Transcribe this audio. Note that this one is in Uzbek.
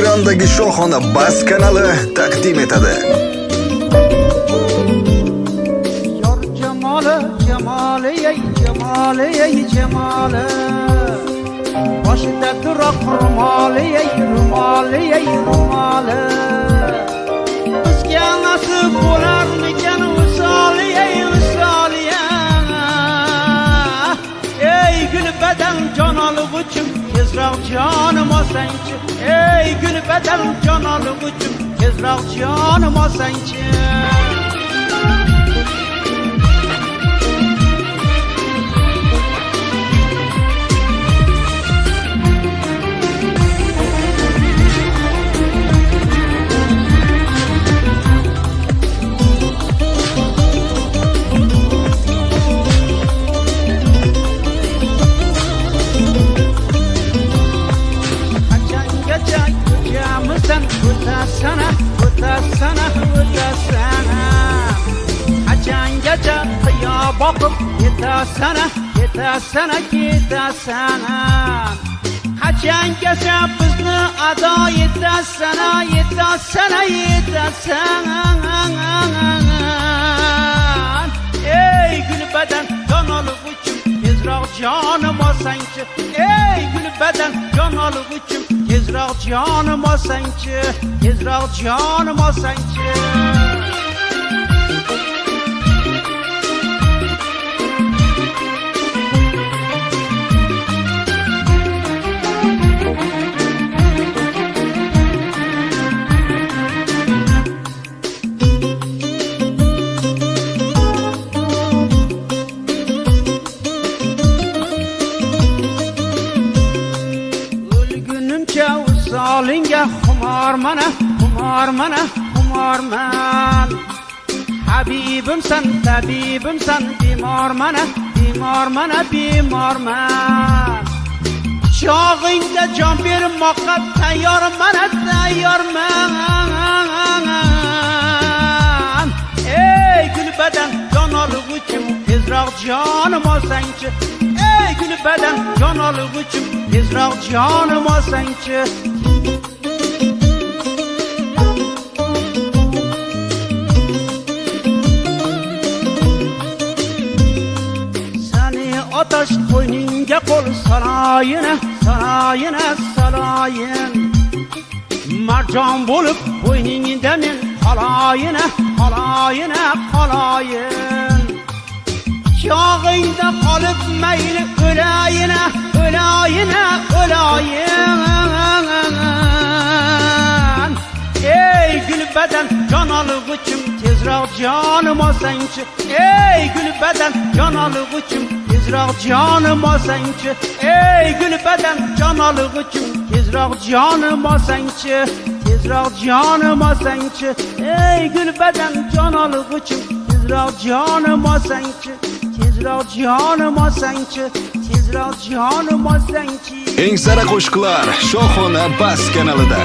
Erondagi Shohona Bas kanali taqdim etadi. Yor jamoli, jamoli, ey jamoli, ey jamoli. Boshida turoq rumoli, ey rumoli, ey rumoli. Bizga nasib bo'larmikan usoli, ey usoli. Ey gul badan jon olg'uchim, tezroq jonim olsangchi. Ey gul badan jon olg'uchim, tezroq jonim olsangchi. Sana, sana, sana. Qachongacha qiyo boqib yetasana, yetasana, yetasana. Qachongacha bizni ado yetasana, yetasana, yetasana. Ey gul badan jon olg'uchim, tezroq jonim olsangchi. Ey gul badan jon olg'uchim, tezroq jonim olsangchi, tezroq jonim olsangchi. Usolinga xumorman, xumorman, xumorman. Habibimsan, tabibimsan, bemorman, bemorman, bemorman. Chog'ingda jon bermoqqa tayyorman, tayyorman. Ey gul badan jon olg'uchim, tezroq jonim olsangchi. Ey gul badan jon olg'uchim, tezroq jonim olsangchi. Sani otash qo'yningga qo'l saloyina, saloyina, saloyin. Marjon bo'lib qo'yningda men qoloyina, qoloyina, qoloyin. Chog'ingda qolib mayli o'layina, o'layina, o'layin. Ey gul badan jon olg'uchim, tezroq jonim olsangchi. Ey gul badan jon olg'uchim, tezroq jonim olsangchi. Ey gul badan jon olg'uchim, tezroq jonim olsangchi, tezroq jonim olsangchi. Ey gul badan jon olg'uchim, tezroq jonim olsangchi, tezroq jonim olsangchi, tezroq jonim olsangchi. Eng sara qo'shiqlar Shohona Bas kanalida.